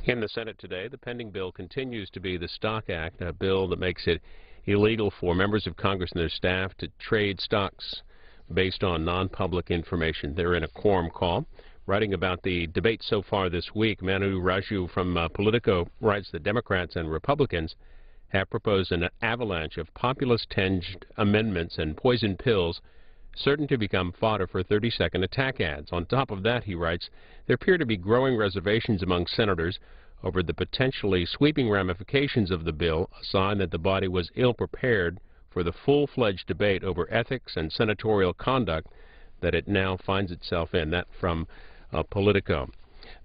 In the Senate today, the pending bill continues to be the Stock Act, a bill that makes it illegal for members of Congress and their staff to trade stocks based on non-public information. They're in a quorum call. Writing about the debate so far this week, Manu Raju from Politico writes that Democrats and Republicans have proposed an avalanche of populist-tinged amendments and poison pills certain to become fodder for 30-second attack ads. On top of that, he writes, there appear to be growing reservations among senators over the potentially sweeping ramifications of the bill, a sign that the body was ill-prepared for the full-fledged debate over ethics and senatorial conduct that it now finds itself in. That from Politico.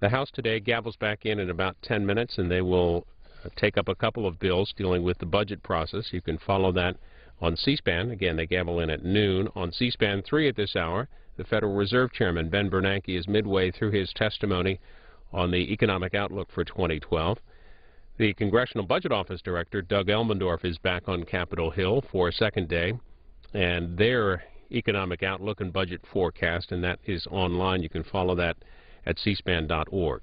The House today gavels back in about 10 minutes, and they will take up a couple of bills dealing with the budget process. You can follow that on C-SPAN. Again, they gavel in at noon. On C-SPAN 3 at this hour, the Federal Reserve Chairman, Ben Bernanke, is midway through his testimony on the economic outlook for 2012. The Congressional Budget Office Director, Doug Elmendorf, is back on Capitol Hill for a second day, and their economic outlook and budget forecast, and that is online. You can follow that at cspan.org.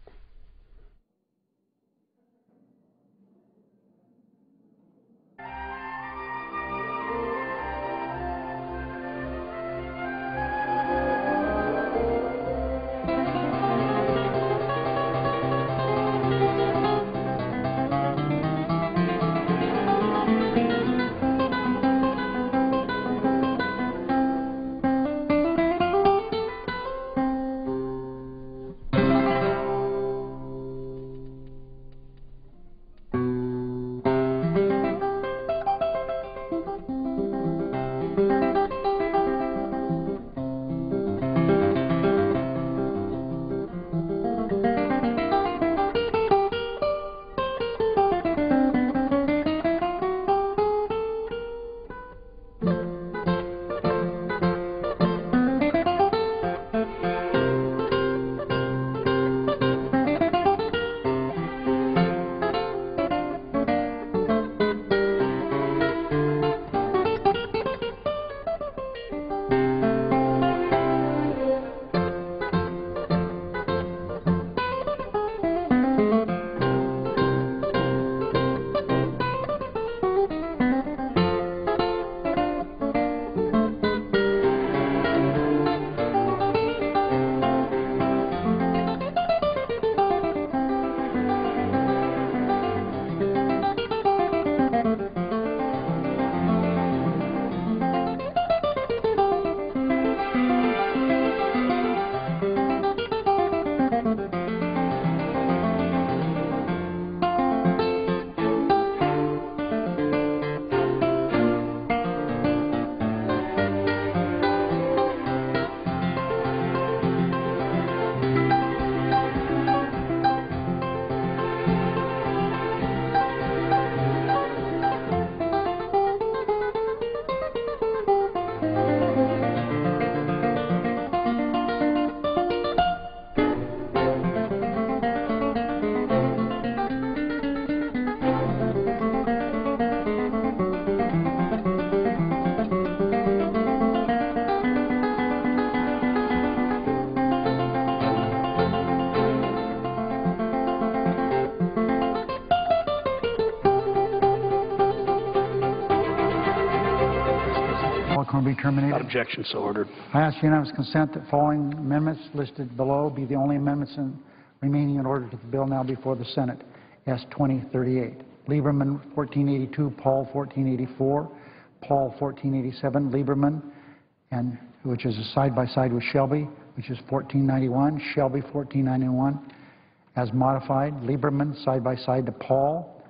Be terminated. Without objection, so ordered. I ask unanimous consent that following amendments listed below be the only amendments remaining in order to the bill now before the Senate. S. 2038. Lieberman 1482, Paul 1484, Paul 1487, Lieberman, and which is a side-by-side with Shelby, which is 1491, Shelby 1491, as modified. Lieberman side-by-side to Paul,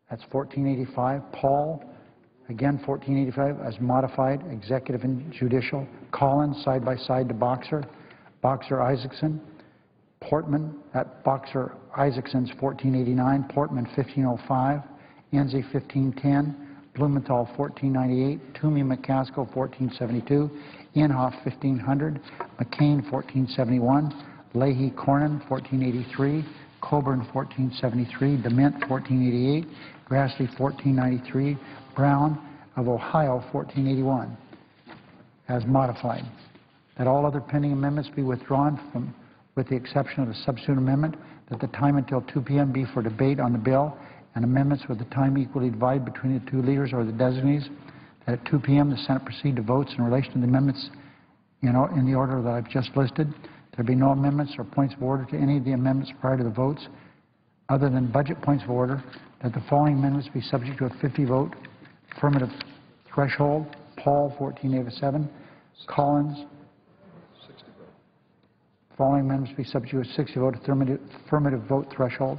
that's 1485, Paul, again 1485, as modified, executive and judicial. Collins side-by-side to Boxer, Boxer Isaacson, Portman, at Boxer Isaacson's 1489, Portman 1505, Enzi 1510, Blumenthal 1498, Toomey McCaskill 1472, Inhofe 1500, McCain 1471, Leahy Cornyn 1483, Coburn 1473, DeMint 1488, Grassley 1493, Brown of Ohio 1481, as modified. That all other pending amendments be withdrawn with the exception of the substitute amendment that the time until 2 p.m. be for debate on the bill and amendments with the time equally divided between the two leaders or the designees, that at 2 p.m. the Senate proceed to votes in relation to the amendments in the order that I've just listed. There be no amendments or points of order to any of the amendments prior to the votes other than budget points of order, that the following amendments be subject to a 50-vote affirmative threshold. Paul, 1487. Collins. 60 vote. Following amendments be subject to a 60-vote affirmative vote threshold.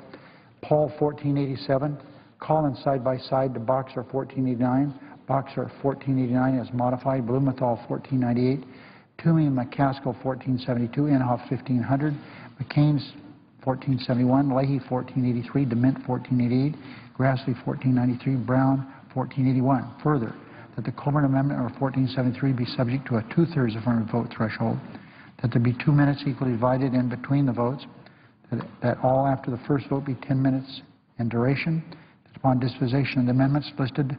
Paul, 1487. Collins side by side to Boxer, 1489. Boxer, 1489 as modified. Blumenthal, 1498. Toomey and McCaskill, 1472. Inhofe, 1500. McCain's, 1471. Leahy, 1483. DeMint, 1488. Grassley, 1493. Brown, 1481. Further, that the Coburn Amendment or 1473 be subject to a 2/3 affirmative vote threshold, that there be 2 minutes equally divided in between the votes, that all after the first vote be 10 minutes in duration, that upon disposition of the amendments listed,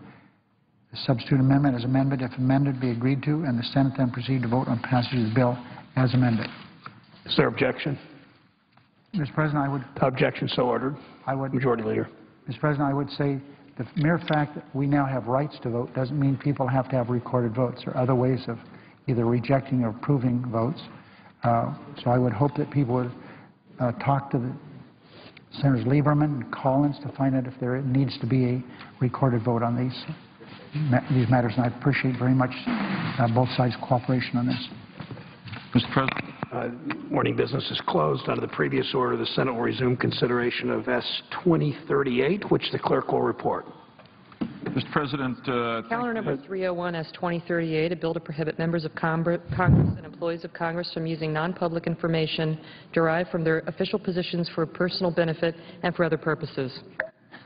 the substitute amendment as amended, if amended, be agreed to, and the Senate then proceed to vote on passage of the bill as amended. Is there objection? Mr. President, I would... Objection so ordered. Majority Leader. Mr. President, I would say the mere fact that we now have rights to vote doesn't mean people have to have recorded votes. There are other ways of either rejecting or approving votes. So I would hope that people would talk to the Senators Lieberman and Collins to find out if there needs to be a recorded vote on these matters, and I appreciate very much both sides' cooperation on this. Mr. President. Morning business is closed. Under the previous order, the Senate will resume consideration of S-2038, which the clerk will report. Mr. President, Calendar number 301 S-2038, a bill to prohibit members of Congress and employees of Congress from using non-public information derived from their official positions for personal benefit and for other purposes.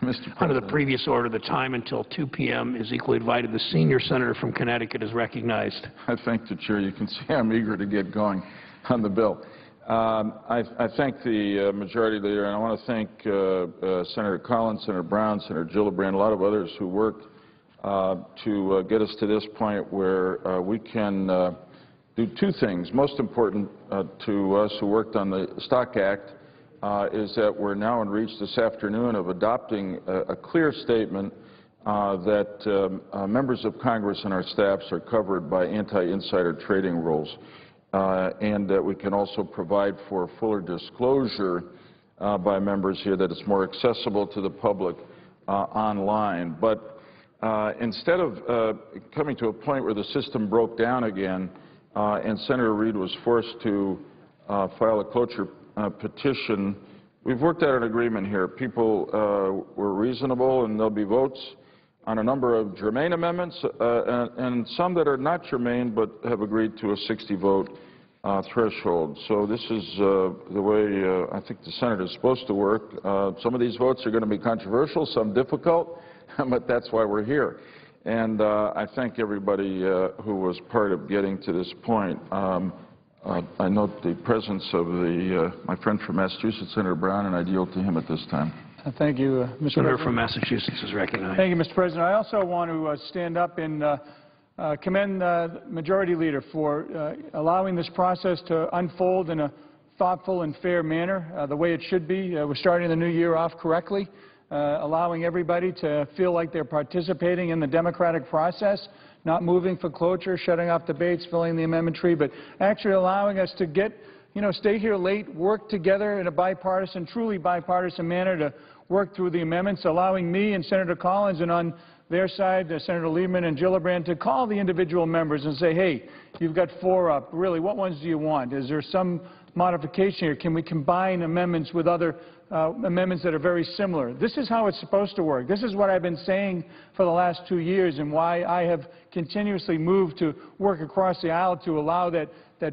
Mr. President. Under the previous order, the time until 2 p.m. is equally divided. The senior senator from Connecticut is recognized. I thank the Chair. You can see I'm eager to get going on the bill. I thank the Majority Leader, and I want to thank Senator Collins, Senator Brown, Senator Gillibrand, a lot of others who worked to get us to this point where we can do two things. Most important to us who worked on the Stock Act is that we're now in reach this afternoon of adopting a clear statement that members of Congress and our staffs are covered by anti-insider trading rules. And that we can also provide for fuller disclosure by members here, that it's more accessible to the public online. But instead of coming to a point where the system broke down again and Senator Reid was forced to file a cloture petition, we've worked out an agreement here. People were reasonable, and there'll be votes on a number of germane amendments and some that are not germane but have agreed to a 60-vote threshold. So this is the way I think the Senate is supposed to work. Some of these votes are going to be controversial, some difficult, but that's why we're here. And I thank everybody who was part of getting to this point. I note the presence of my friend from Massachusetts, Senator Brown, and I yield to him at this time. Thank you, Mr. Senator President. from Massachusetts is recognized. Thank you, Mr. President. I also want to stand up and commend the Majority Leader for allowing this process to unfold in a thoughtful and fair manner, the way it should be. We're starting the new year off correctly, allowing everybody to feel like they're participating in the democratic process, not moving for cloture, shutting off debates, filling the amendment tree, but actually allowing us to get, stay here late, work together in a bipartisan, truly bipartisan manner to work through the amendments, allowing me and Senator Collins and on their side, Senator Lieberman and Gillibrand, to call the individual members and say, hey, you've got 4 up. Really, what ones do you want? Is there some modification here? Can we combine amendments with other amendments that are very similar? This is how it's supposed to work. This is what I've been saying for the last 2 years and why I have continuously moved to work across the aisle to allow that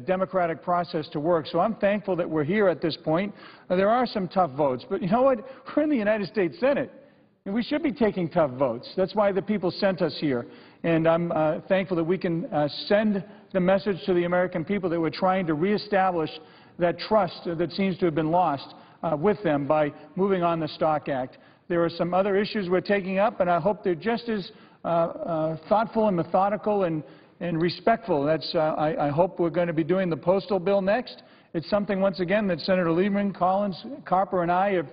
democratic process to work. So I'm thankful that we're here at this point. There are some tough votes, but you know what? We're in the United States Senate, and we should be taking tough votes. That's why the people sent us here. And I'm thankful that we can send the message to the American people that we're trying to reestablish that trust that seems to have been lost with them by moving on the Stock Act. There are some other issues we're taking up, and I hope they're just as thoughtful and methodical and respectful. I hope we're going to be doing the postal bill next, It's something, once again, that Senator Lieberman, Collins, Carper, and I have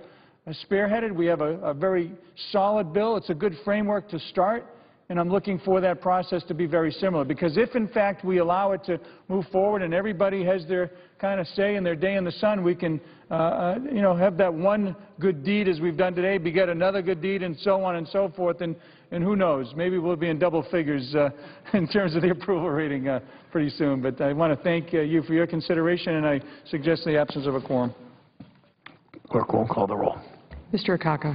spearheaded. We have a very solid bill. It's a good framework to start, and I'm looking for that process to be very similar. Because if, in fact, we allow it to move forward and everybody has their kind of say in their day in the sun, we can, you know, have that one good deed as we've done today, beget another good deed, and so on and so forth. And who knows, maybe we'll be in double figures in terms of the approval rating pretty soon. But I want to thank you for your consideration, and I suggest the absence of a quorum. Clerk will call the roll. Mr. Akaka.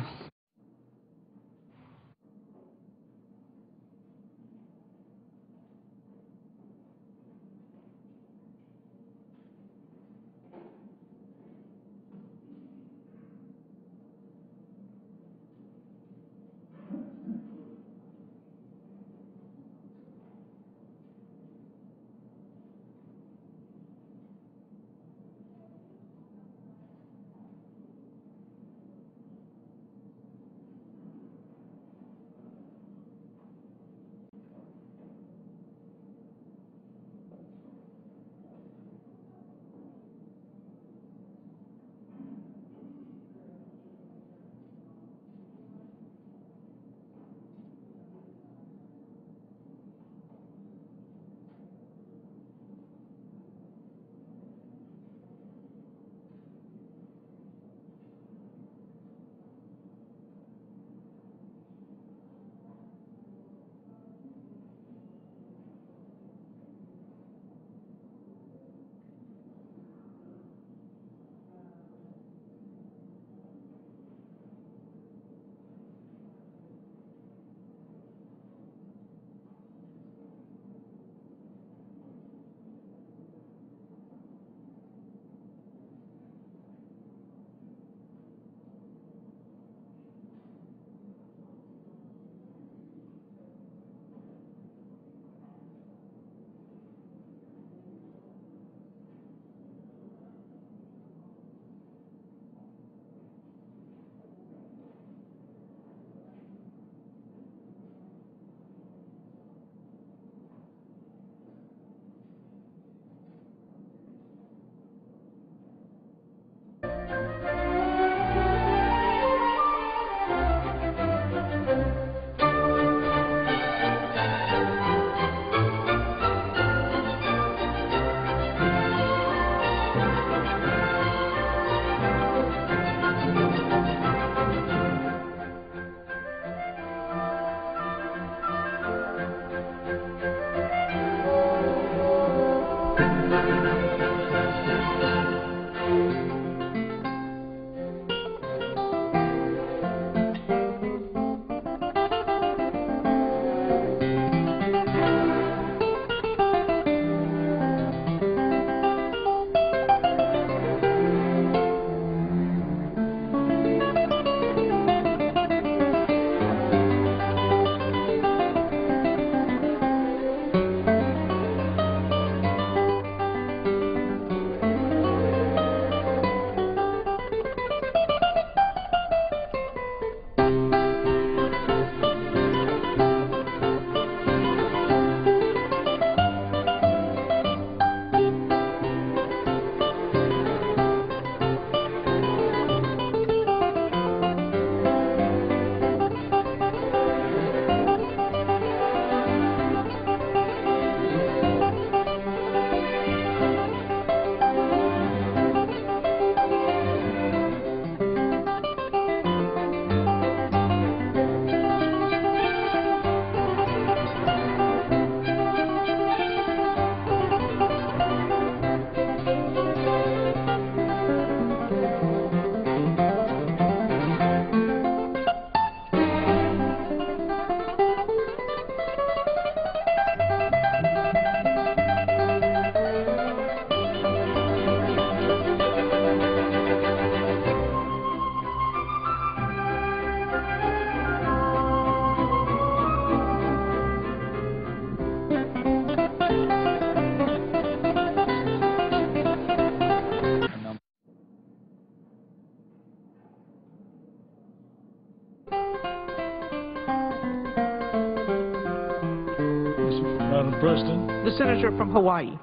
Madam President, The senator from Hawaii.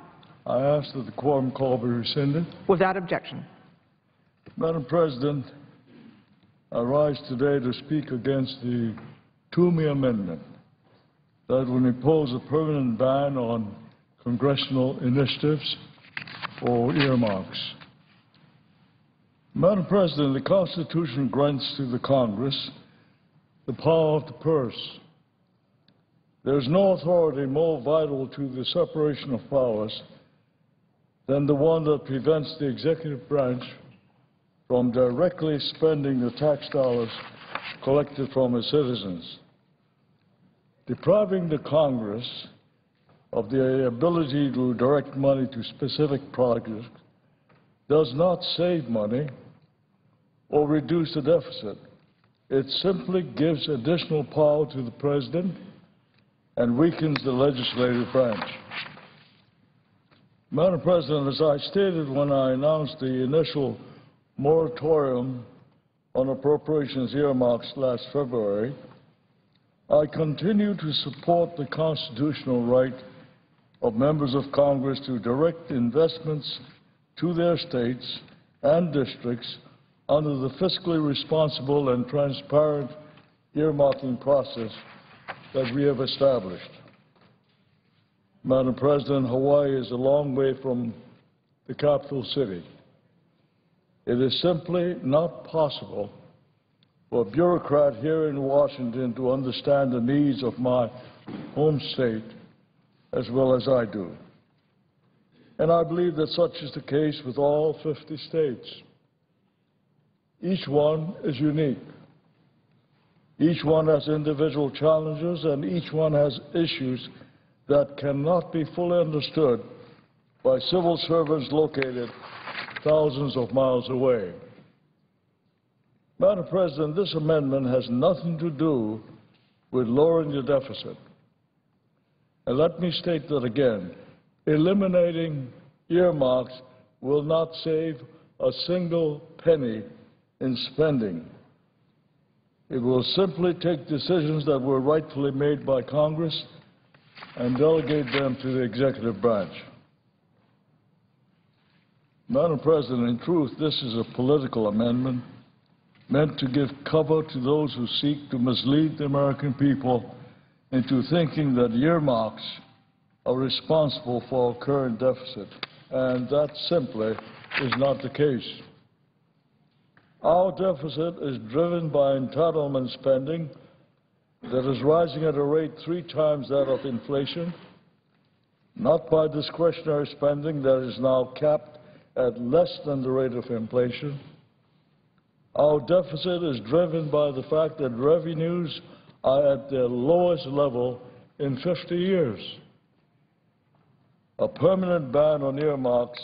I ask that the quorum call be rescinded. Without objection. Madam President, I rise today to speak against the Toomey Amendment that would impose a permanent ban on congressional initiatives or earmarks. Madam President, the Constitution grants to the Congress the power of the purse. There is no authority more vital to the separation of powers than the one that prevents the executive branch from directly spending the tax dollars collected from its citizens. Depriving the Congress of the ability to direct money to specific projects does not save money or reduce the deficit. It simply gives additional power to the President and weakens the legislative branch. Madam President, as I stated when I announced the initial moratorium on appropriations earmarks last February, I continue to support the constitutional right of members of Congress to direct investments to their states and districts under the fiscally responsible and transparent earmarking process that we have established. Madam President, Hawaii is a long way from the capital city. It is simply not possible for a bureaucrat here in Washington to understand the needs of my home state as well as I do. And I believe that such is the case with all 50 states. Each one is unique. Each one has individual challenges, and each one has issues that cannot be fully understood by civil servants located thousands of miles away. Madam President, this amendment has nothing to do with lowering the deficit. And let me state that again. Eliminating earmarks will not save a single penny in spending. It will simply take decisions that were rightfully made by Congress and delegate them to the executive branch. Madam President, in truth, this is a political amendment meant to give cover to those who seek to mislead the American people into thinking that earmarks are responsible for our current deficit, and that simply is not the case. Our deficit is driven by entitlement spending that is rising at a rate 3 times that of inflation, not by discretionary spending that is now capped at less than the rate of inflation. Our deficit is driven by the fact that revenues are at their lowest level in 50 years. A permanent ban on earmarks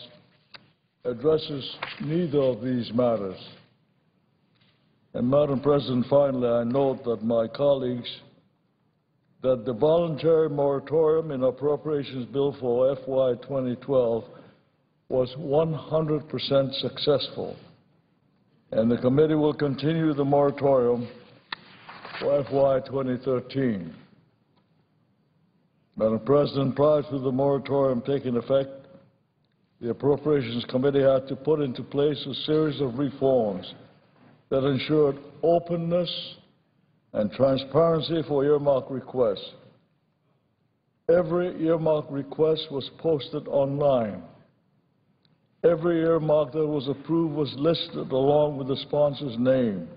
addresses neither of these matters. And, Madam President, finally, I note that my colleagues, that the voluntary moratorium in appropriations bill for FY 2012 was 100% successful, and the committee will continue the moratorium for FY 2013. Madam President, prior to the moratorium taking effect, the Appropriations Committee had to put into place a series of reforms that ensured openness and transparency for earmark requests. Every earmark request was posted online. Every earmark that was approved was listed along with the sponsor's name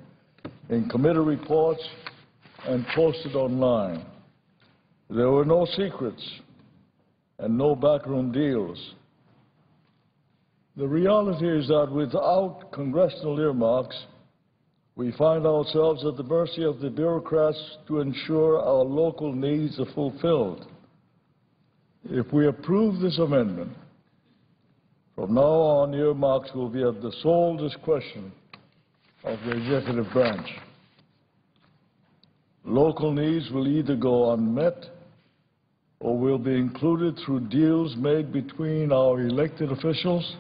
in committee reports and posted online. There were no secrets and no backroom deals. The reality is that without congressional earmarks, we find ourselves at the mercy of the bureaucrats to ensure our local needs are fulfilled. If we approve this amendment, from now on, earmarks will be at the sole discretion of the executive branch. Local needs will either go unmet or will be included through deals made between our elected officials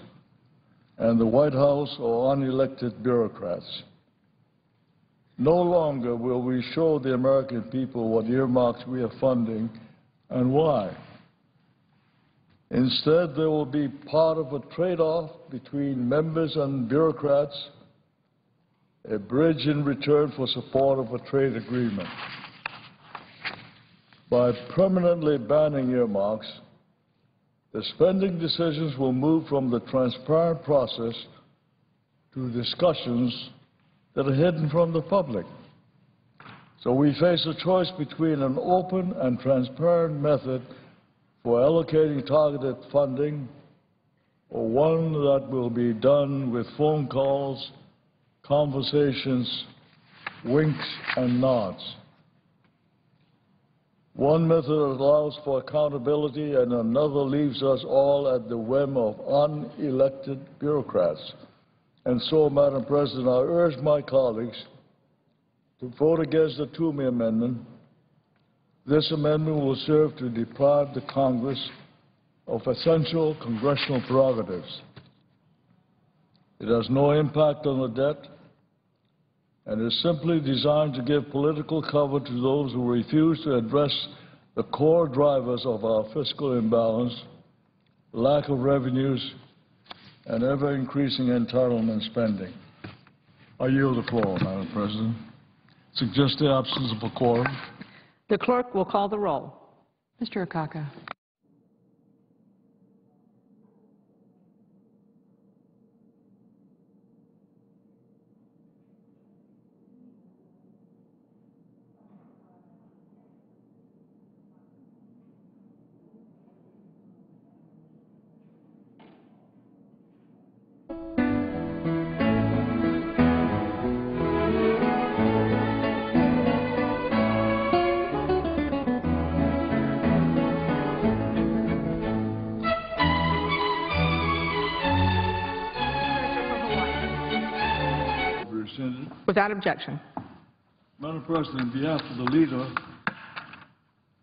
and the White House or unelected bureaucrats. No longer will we show the American people what earmarks we are funding and why. Instead, they will be part of a trade-off between members and bureaucrats, a bridge in return for support of a trade agreement. By permanently banning earmarks, the spending decisions will move from the transparent process to discussions that are hidden from the public. So we face a choice between an open and transparent method for allocating targeted funding or one that will be done with phone calls, conversations, winks and nods. One method allows for accountability and another leaves us all at the whim of unelected bureaucrats. And so, Madam President, I urge my colleagues to vote against the Toomey Amendment. This amendment will serve to deprive the Congress of essential congressional prerogatives. It has no impact on the debt and is simply designed to give political cover to those who refuse to address the core drivers of our fiscal imbalance, lack of revenues, and ever-increasing entitlement spending. I yield the floor, Madam President. Suggest the absence of a quorum. The clerk will call the roll. Mr. Akaka. Without objection. Madam President, on behalf of the leader,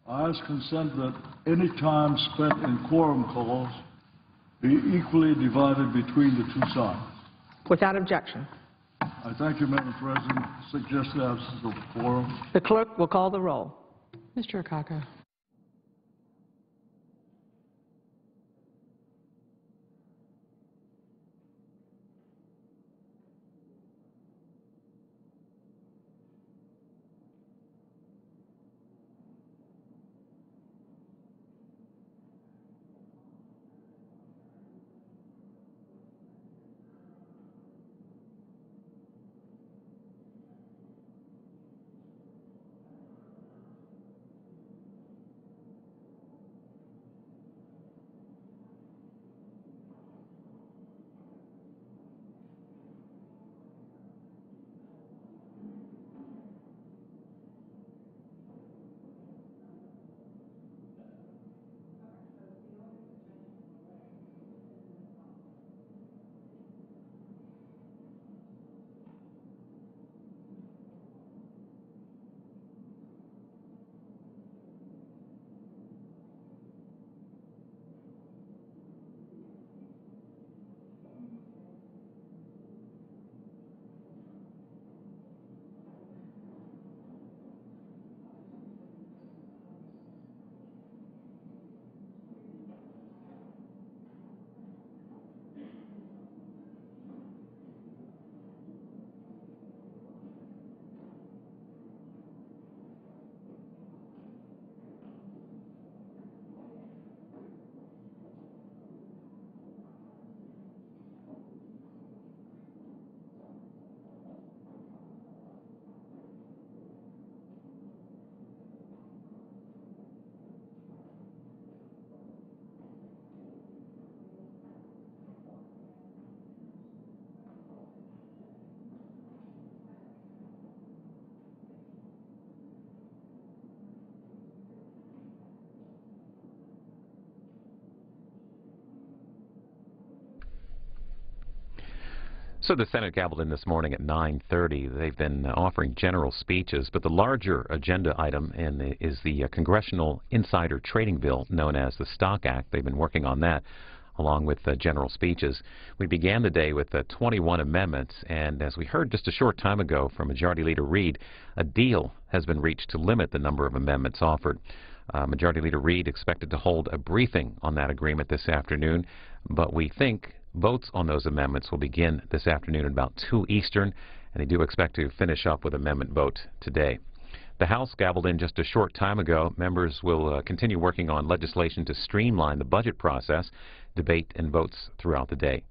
I ask consent that any time spent in quorum calls be equally divided between the two sides. Without objection. I thank you, Madam President. Suggest the absence of a quorum. The clerk will call the roll. Mr. Akaka. So the Senate gaveled in this morning at 9:30. They've been offering general speeches, but the larger agenda item is the Congressional Insider Trading Bill, known as the Stock Act. They've been working on that. along with general speeches. We began the day with 21 amendments, and as we heard just a short time ago from Majority Leader Reid, a deal has been reached to limit the number of amendments offered. Majority Leader Reid expected to hold a briefing on that agreement this afternoon, but we think votes on those amendments will begin this afternoon at about 2 Eastern, and they do expect to finish up with amendment vote today. The House gavelled in just a short time ago. Members will continue working on legislation to streamline the budget process, debate and votes throughout the day.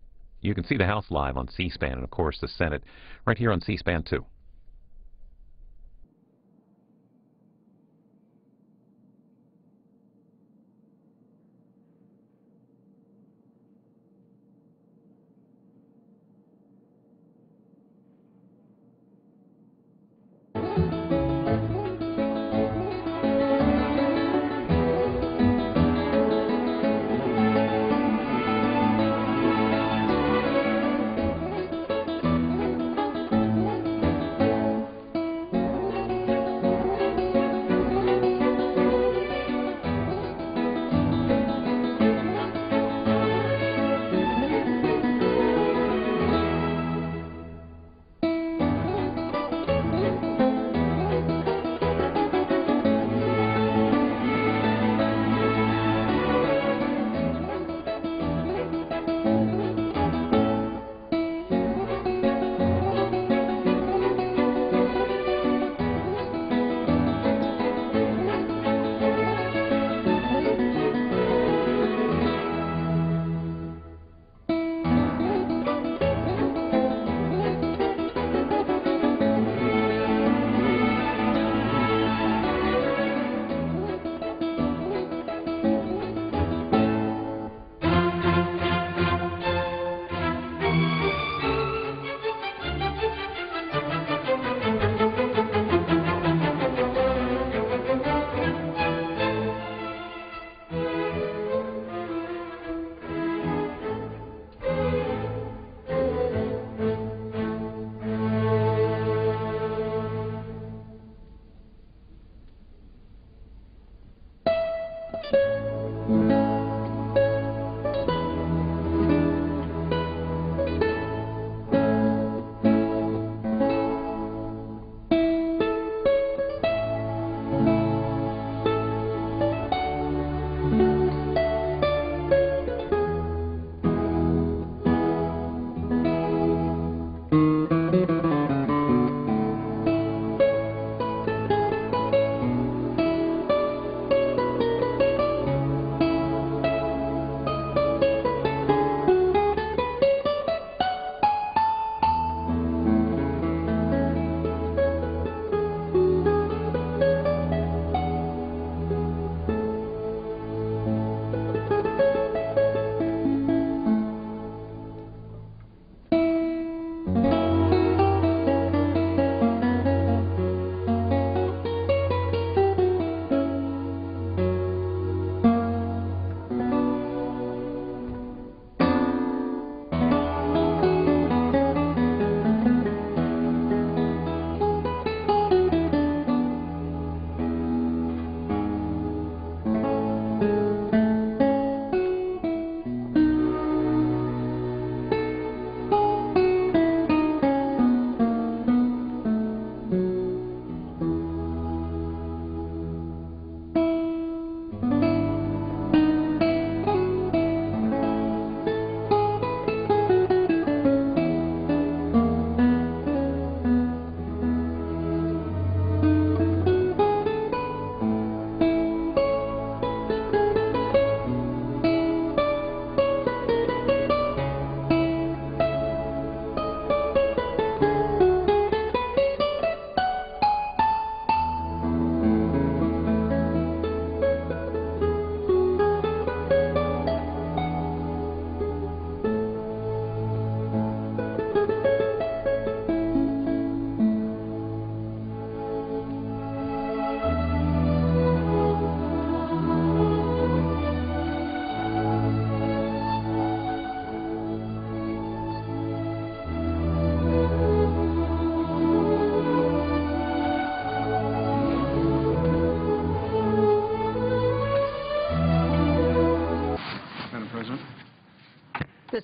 You can see the House live on C-SPAN and, of course, the Senate right here on C-SPAN 2.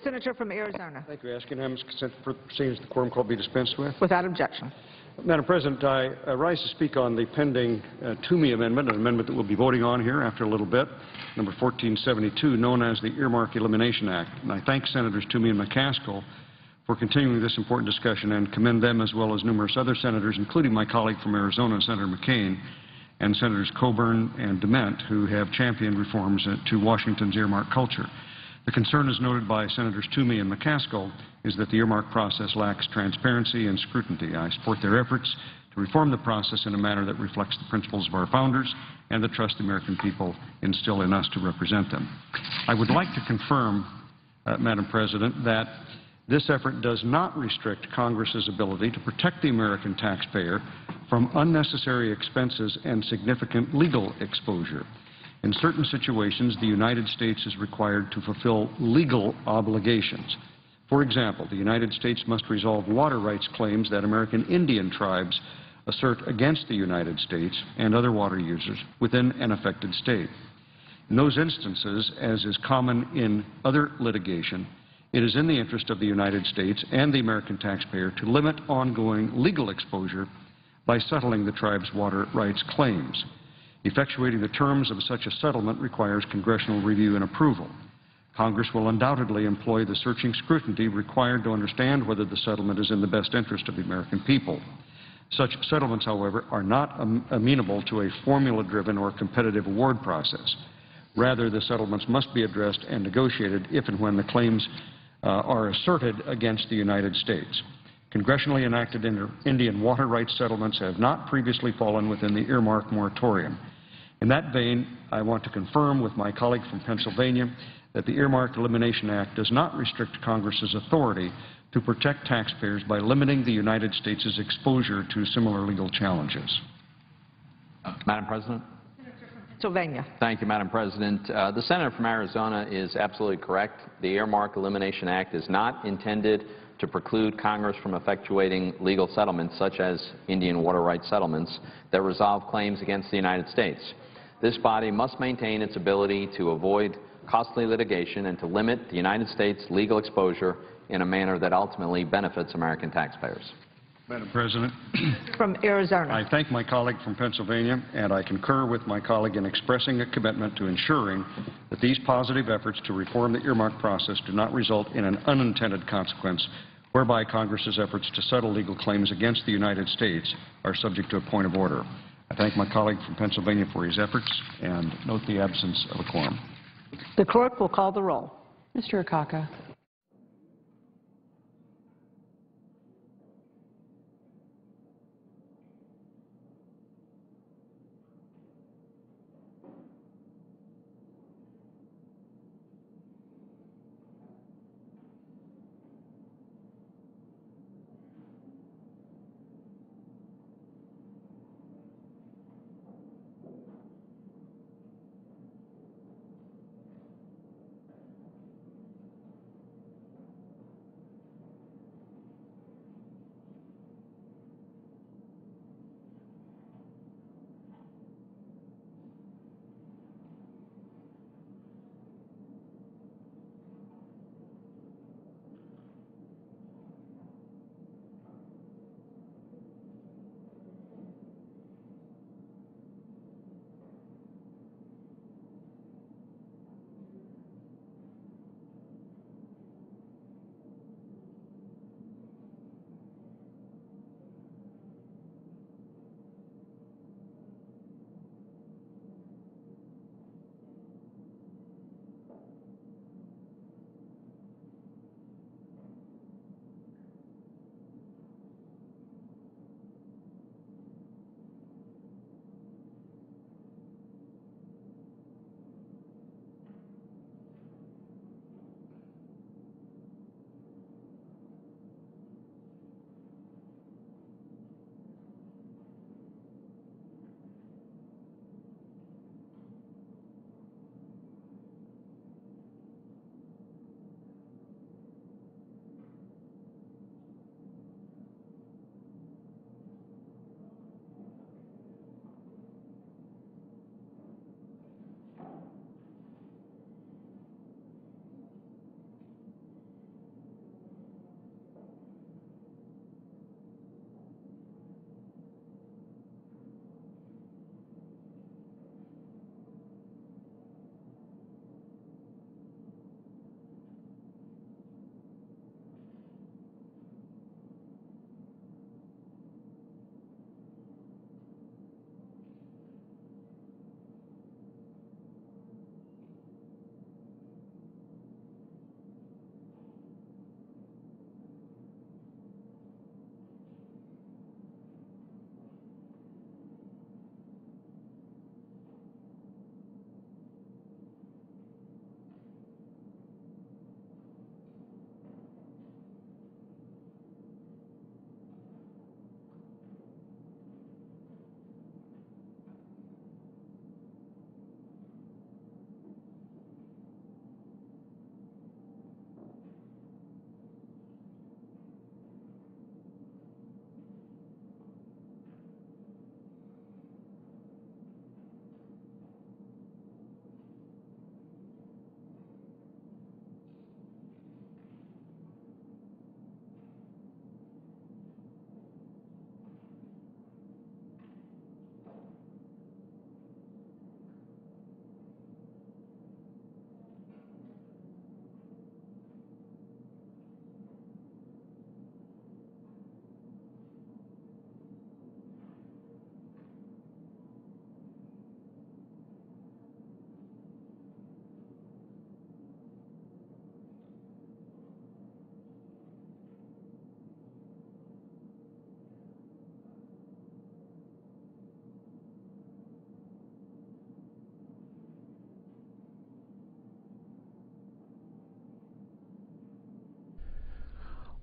senator from Arizona. Thank you. Ask unanimous consent for proceedings the quorum call be dispensed with. Without objection. Madam President, I rise to speak on the pending Toomey amendment, an amendment that we'll be voting on here after a little bit, number 1472, known as the Earmark Elimination Act. And I thank Senators Toomey and McCaskill for continuing this important discussion and commend them as well as numerous other senators, including my colleague from Arizona, Senator McCain, and Senators Coburn and Dement, who have championed reforms to Washington's earmark culture. The concern, as noted by Senators Toomey and McCaskill, is that the earmark process lacks transparency and scrutiny. I support their efforts to reform the process in a manner that reflects the principles of our founders and the trust the American people instill in us to represent them. I would like to confirm, Madam President, that this effort does not restrict Congress's ability to protect the American taxpayer from unnecessary expenses and significant legal exposure. In certain situations, the United States is required to fulfill legal obligations. For example, the United States must resolve water rights claims that American Indian tribes assert against the United States and other water users within an affected state. In those instances, as is common in other litigation, it is in the interest of the United States and the American taxpayer to limit ongoing legal exposure by settling the tribe's water rights claims. Effectuating the terms of such a settlement requires congressional review and approval. Congress will undoubtedly employ the searching scrutiny required to understand whether the settlement is in the best interest of the American people. Such settlements, however, are not amenable to a formula-driven or competitive award process. Rather, the settlements must be addressed and negotiated if and when the claims are asserted against the United States. Congressionally enacted Indian water rights settlements have not previously fallen within the earmark moratorium. In that vein, I want to confirm with my colleague from Pennsylvania that the Earmark Elimination Act does not restrict Congress's authority to protect taxpayers by limiting the United States' exposure to similar legal challenges. Madam President. Pennsylvania. Thank you, Madam President. The senator from Arizona is absolutely correct. The Earmark Elimination Act is not intended to preclude Congress from effectuating legal settlements such as Indian water rights settlements that resolve claims against the United States. This body must maintain its ability to avoid costly litigation and to limit the United States' legal exposure in a manner that ultimately benefits American taxpayers. Madam President. From Arizona. I thank my colleague from Pennsylvania, and I concur with my colleague in expressing a commitment to ensuring that these positive efforts to reform the earmark process do not result in an unintended consequence whereby Congress's efforts to settle legal claims against the United States are subject to a point of order. I thank my colleague from Pennsylvania for his efforts and note the absence of a quorum. The clerk will call the roll. Mr. Akaka.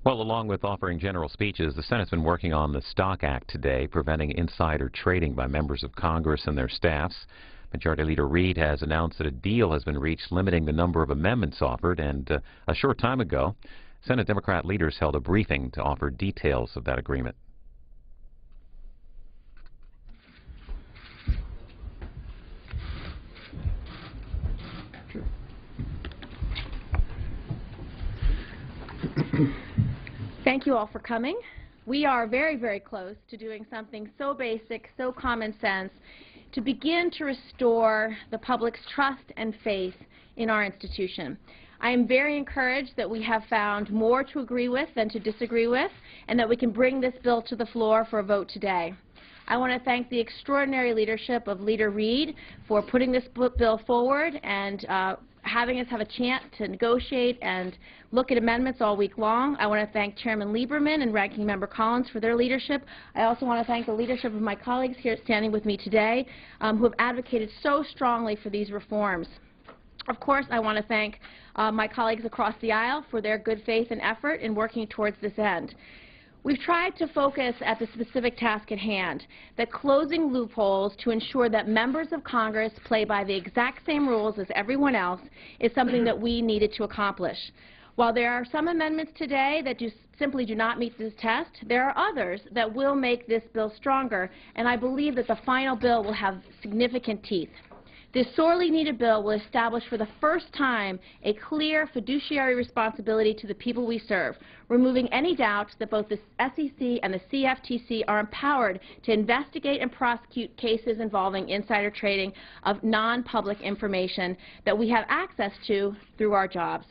Well, along with offering general speeches, the Senate's been working on the Stock Act today, preventing insider trading by members of Congress and their staffs. Majority Leader Reid has announced that a deal has been reached limiting the number of amendments offered, and a short time ago, Senate Democrat leaders held a briefing to offer details of that agreement. Thank you all for coming. We are very, very close to doing something so basic, so common sense, to begin to restore the public's trust and faith in our institution. I am very encouraged that we have found more to agree with than to disagree with, and that we can bring this bill to the floor for a vote today. I want to thank the extraordinary leadership of Leader Reid for putting this bill forward and having us have a chance to negotiate and look at amendments all week long. I want to thank Chairman Lieberman and Ranking Member Collins for their leadership. I also want to thank the leadership of my colleagues here standing with me today who have advocated so strongly for these reforms. Of course, I want to thank my colleagues across the aisle for their good faith and effort in working towards this end. We've tried to focus at the specific task at hand, that closing loopholes to ensure that members of Congress play by the exact same rules as everyone else is something that we needed to accomplish. While there are some amendments today that simply do not meet this test, there are others that will make this bill stronger, and I believe that the final bill will have significant teeth. This sorely needed bill will establish for the first time a clear fiduciary responsibility to the people we serve, removing any doubt that both the SEC and the CFTC are empowered to investigate and prosecute cases involving insider trading of non-public information that we have access to through our jobs.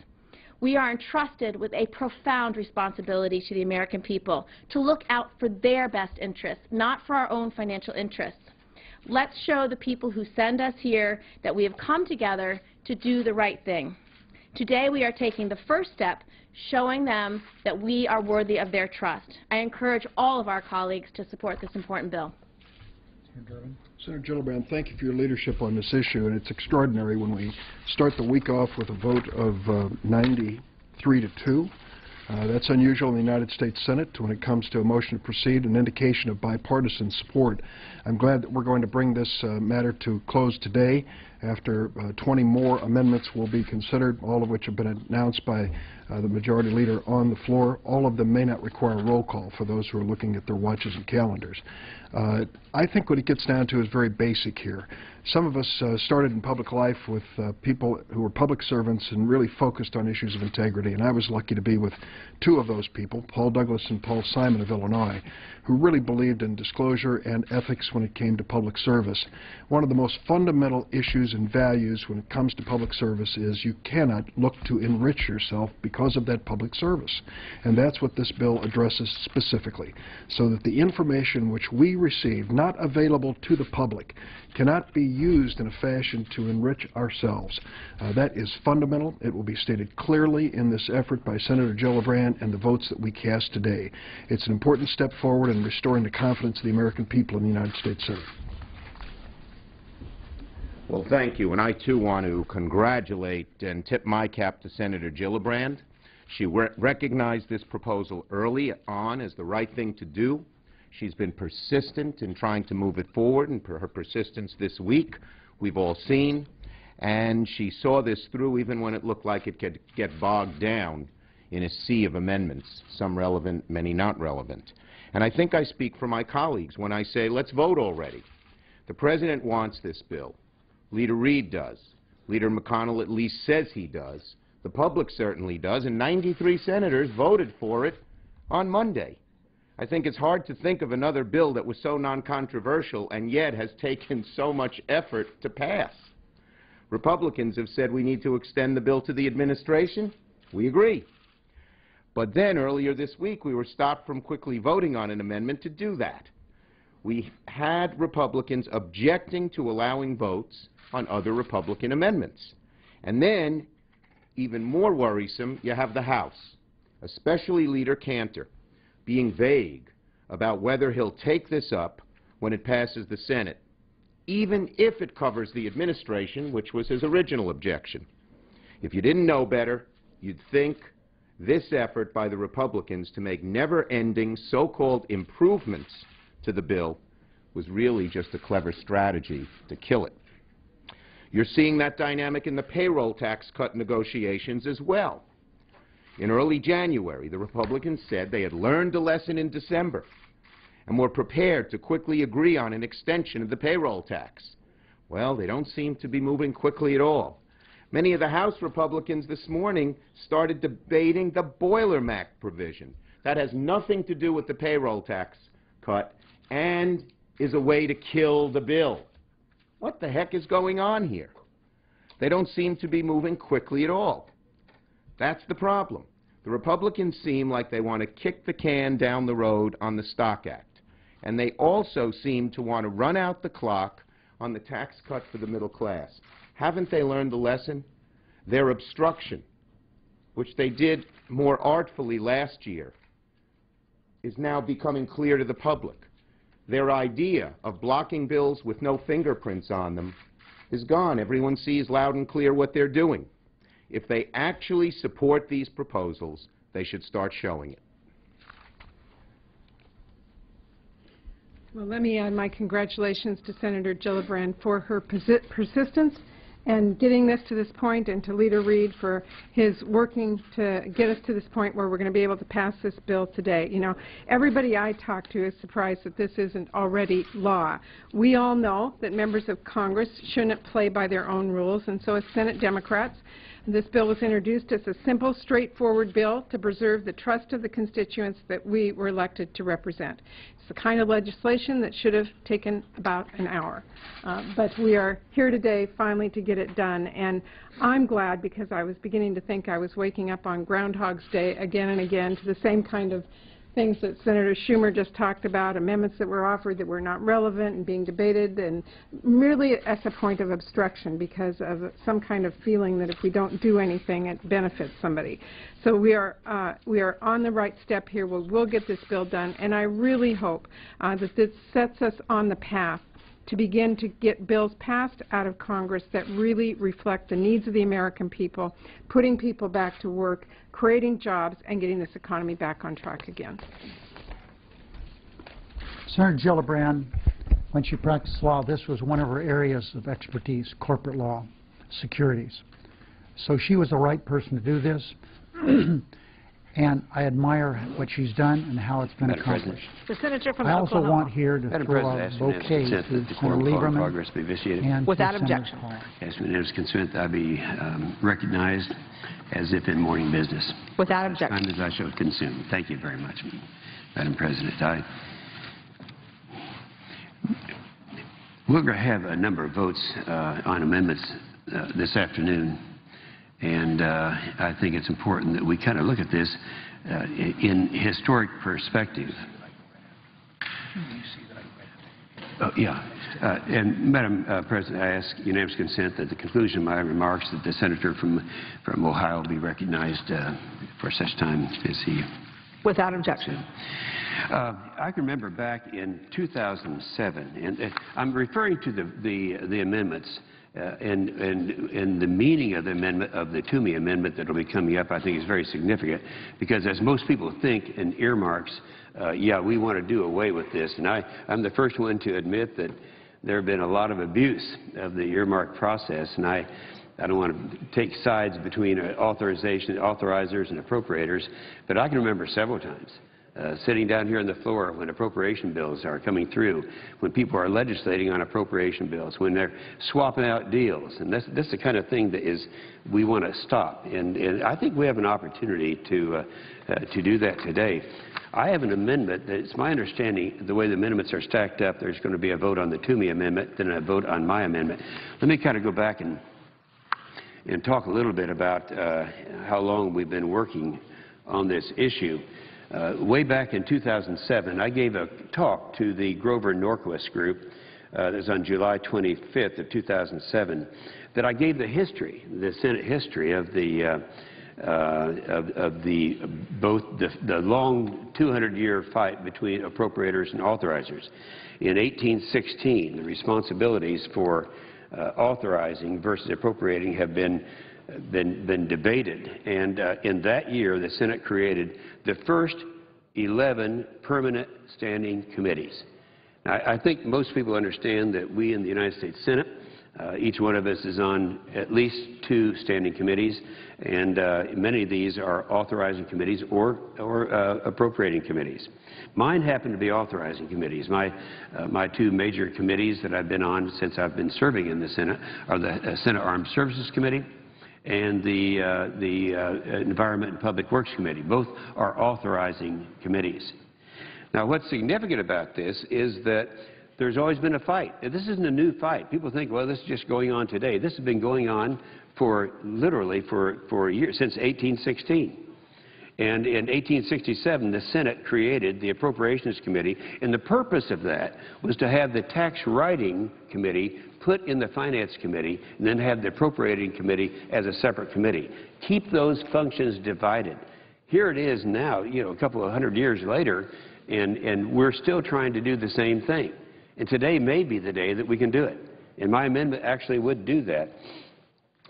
We are entrusted with a profound responsibility to the American people to look out for their best interests, not for our own financial interests. Let's show the people who send us here that we have come together to do the right thing. Today we are taking the first step, showing them that we are worthy of their trust. I encourage all of our colleagues to support this important bill. Senator Gillibrand, thank you for your leadership on this issue, and it's extraordinary when we start the week off with a vote of 93-2. That's unusual in the United States Senate when it comes to a motion to proceed, an indication of bipartisan support. I'm glad that we're going to bring this matter to close today. After 20 more amendments will be considered, all of which have been announced by the Majority Leader on the floor. All of them may not require a roll call for those who are looking at their watches and calendars. I think what it gets down to is very basic here. Some of us started in public life with people who were public servants and really focused on issues of integrity, and I was lucky to be with two of those people, Paul Douglas and Paul Simon of Illinois, who really believed in disclosure and ethics when it came to public service. One of the most fundamental issues and values when it comes to public service is you cannot look to enrich yourself because of that public service. And that's what this bill addresses specifically, so that the information which we receive, not available to the public, cannot be used in a fashion to enrich ourselves. That is fundamental. It will be stated clearly in this effort by Senator Gillibrand and the votes that we cast today. It's an important step forward in restoring the confidence of the American people in the United States Senate. Well, thank you, and I too want to congratulate and tip my cap to Senator Gillibrand. She recognized this proposal early on as the right thing to do. She's been persistent in trying to move it forward, and her persistence this week we've all seen. And she saw this through even when it looked like it could get bogged down in a sea of amendments, some relevant, many not relevant. And I think I speak for my colleagues when I say, let's vote already. The President wants this bill. Leader Reid does. Leader McConnell at least says he does. The public certainly does, and 93 senators voted for it on Monday. I think it's hard to think of another bill that was so non-controversial and yet has taken so much effort to pass. Republicans have said we need to extend the bill to the administration. We agree. But then earlier this week we were stopped from quickly voting on an amendment to do that. We had Republicans objecting to allowing votes on other Republican amendments. And then, even more worrisome, you have the House, especially Leader Cantor, being vague about whether he'll take this up when it passes the Senate, even if it covers the administration, which was his original objection. If you didn't know better, you'd think This effort by the Republicans to make never-ending so-called improvements to the bill was really just a clever strategy to kill it. You're seeing that dynamic in the payroll tax cut negotiations as well. In early January, the Republicans said they had learned a lesson in December and were prepared to quickly agree on an extension of the payroll tax. Well, they don't seem to be moving quickly at all. Many of the House Republicans this morning started debating the Boiler-Mac provision. That has nothing to do with the payroll tax cut and is a way to kill the bill. What the heck is going on here? They don't seem to be moving quickly at all. That's the problem. The Republicans seem like they want to kick the can down the road on the Stock Act. And they also seem to want to run out the clock on the tax cut for the middle class. Haven't they learned the lesson? Their obstruction, which they did more artfully last year, is now becoming clear to the public. Their idea of blocking bills with no fingerprints on them is gone. Everyone sees loud and clear what they're doing. If they actually support these proposals, they should start showing it. Well, let me add my congratulations to Senator Gillibrand for her persistence and getting this to this point, and to Leader Reid for his working to get us to this point where we're going to be able to pass this bill today. You know, everybody I talk to is surprised that this isn't already law. We all know that members of Congress shouldn't play by their own rules, and so as Senate Democrats, this bill was introduced as a simple, straightforward bill to preserve the trust of the constituents that we were elected to represent. It's the kind of legislation that should have taken about an hour. But we are here today finally to get it done, and I'm glad because I was beginning to think I was waking up on Groundhog's Day again and again to the same kind of things that Senator Schumer just talked about, amendments that were offered that were not relevant and being debated, and merely as a point of obstruction because of some kind of feeling that if we don't do anything, it benefits somebody. So we are on the right step here. We'll get this bill done, and I really hope that this sets us on the path to begin to get bills passed out of Congress that really reflect the needs of the American people, putting people back to work, creating jobs, and getting this economy back on track again. Senator Gillibrand, when she practiced law, this was one of her areas of expertise, corporate law, securities. So she was the right person to do this. And I admire what she's done and how it's been accomplished. The senator from I also Oklahoma. want here to throw a bouquet to Senator Lieberman and without to objection. As unanimous consent, I be recognized as if in morning business. Without objection. Time as I shall consume. Thank you very much, Madam President. We're going to have a number of votes on amendments this afternoon. And I think it's important that we kind of look at this in historic perspective. And Madam President, I ask unanimous consent that at the conclusion of my remarks that the senator from Ohio be recognized for such time as he. Without objection. I can remember back in 2007, and I'm referring to the amendments. And the meaning of the amendment, of the Toomey amendment that will be coming up, I think is very significant, because as most people think in earmarks, yeah, we want to do away with this. And I'm the first one to admit that there have been a lot of abuse of the earmark process, and I don't want to take sides between authorizers and appropriators, but I can remember several times sitting down here on the floor when appropriation bills are coming through, when people are legislating on appropriation bills, when they're swapping out deals. And this is the kind of thing that we want to stop. And I think we have an opportunity to do that today. I have an amendment that it's my understanding the way the amendments are stacked up, there's going to be a vote on the Toomey amendment, then a vote on my amendment. Let me kind of go back and talk a little bit about how long we've been working on this issue. Way back in 2007, I gave a talk to the Grover Norquist group that was on July 25th of 2007, that I gave the history, the Senate history of the both the long 200-year fight between appropriators and authorizers. In 1816, the responsibilities for authorizing versus appropriating have been been debated. And in that year, the Senate created the first 11 permanent standing committees. Now, I think most people understand that we in the United States Senate, each one of us is on at least 2 standing committees, and many of these are authorizing committees or appropriating committees. Mine happen to be authorizing committees. My 2 major committees that I've been on since I've been serving in the Senate are the Senate Armed Services Committee and the Environment and Public Works Committee. Both are authorizing committees. Now, what's significant about this is that there's always been a fight. This isn't a new fight. People think, well, this is just going on today. This has been going on for literally for years, since 1816. And in 1867, the Senate created the Appropriations Committee, and the purpose of that was to have the Tax Writing Committee put in the Finance Committee, and then have the Appropriating Committee as a separate committee. Keep those functions divided. Here it is now, you know, a couple of hundred years later, and we're still trying to do the same thing. And today may be the day that we can do it. And my amendment actually would do that.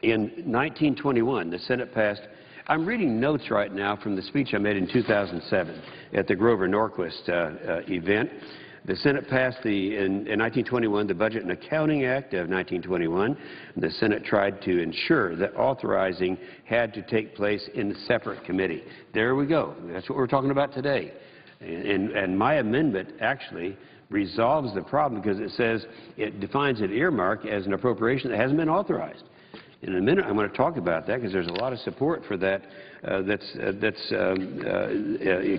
In 1921, the Senate passed. I'm reading notes right now from the speech I made in 2007 at the Grover Norquist event. The Senate passed in 1921 the Budget and Accounting Act of 1921. The Senate tried to ensure that authorizing had to take place in a separate committee. There we go. That's what we're talking about today. And my amendment actually resolves the problem because it says it defines an earmark as an appropriation that hasn't been authorized. In a minute, I'm going to talk about that because there's a lot of support for that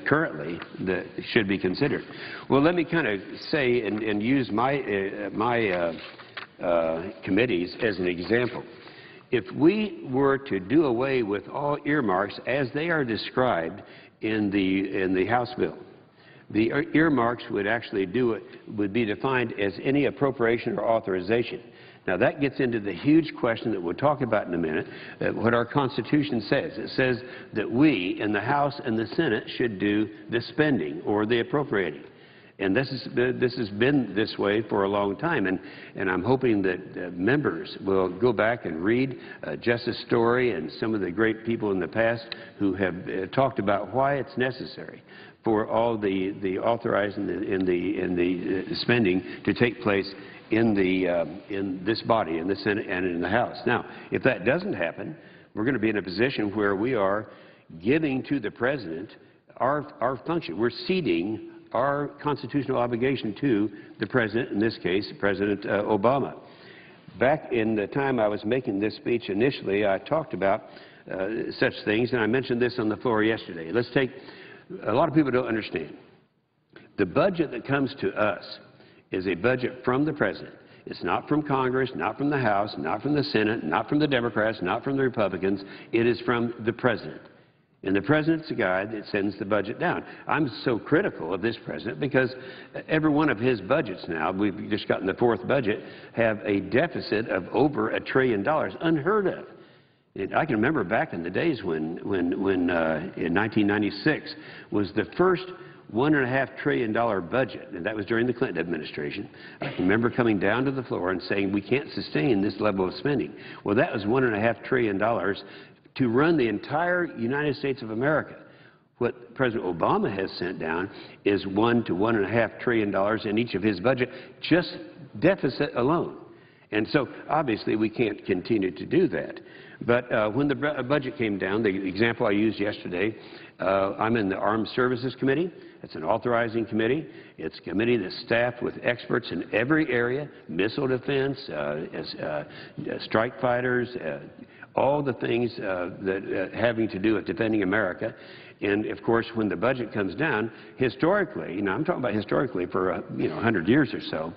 currently that should be considered. Well, let me kind of say and use my committees as an example. If we were to do away with all earmarks as they are described in the House bill, the earmarks would actually would be defined as any appropriation or authorization. Now, that gets into the huge question that we'll talk about in a minute, what our Constitution says. It says that we in the House and the Senate should do the spending or the appropriating. And this has been this way for a long time, and I'm hoping that members will go back and read Justice Story and some of the great people in the past who have talked about why it's necessary for all the authorizing and the spending to take place in this body, in the Senate and in the House. Now, if that doesn't happen, we're going to be in a position where we are giving to the President our function. We're ceding our constitutional obligation to the President, in this case, President Obama. Back in the time I was making this speech initially, I talked about such things, and I mentioned this on the floor yesterday. Let's take, a lot of people don't understand. The budget that comes to us is a budget from the President. It's not from Congress, not from the House, not from the Senate, not from the Democrats, not from the Republicans. It is from the President. And the President's the guy that sends the budget down. I'm so critical of this President because every one of his budgets now, we've just gotten the 4th budget, have a deficit of over $1 trillion, unheard of. I can remember back in the days when in 1996 was the first $1.5 trillion budget, and that was during the Clinton administration. I can remember coming down to the floor and saying we can't sustain this level of spending. Well, that was $1.5 trillion to run the entire United States of America. What President Obama has sent down is $1 to $1.5 trillion in each of his budget, just deficit alone. And so, obviously, we can't continue to do that. But when the budget came down, the example I used yesterday, I'm in the Armed Services Committee. It's an authorizing committee. It's a committee that's staffed with experts in every area, missile defense, strike fighters, all the things that having to do with defending America. And, of course, when the budget comes down, historically, you know, I'm talking about historically for 100 years or so,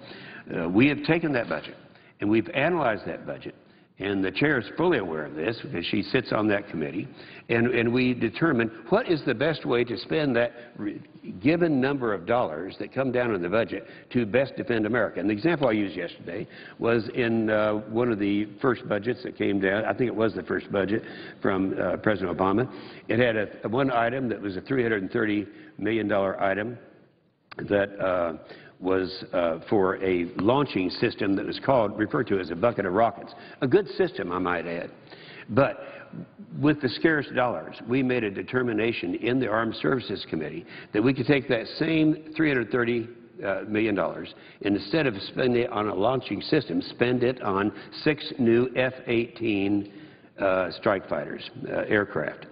we have taken that budget and we've analyzed that budget. And the chair is fully aware of this because she sits on that committee. And we determine what is the best way to spend that given number of dollars that come down in the budget to best defend America. And the example I used yesterday was in one of the first budgets that came down. I think it was the first budget from President Obama. It had one item that was a $330 million item that was for a launching system that was referred to as a bucket of rockets. A good system, I might add. But with the scarce dollars, we made a determination in the Armed Services Committee that we could take that same $330 million and instead of spending it on a launching system, spend it on 6 new F-18 strike fighters, aircraft.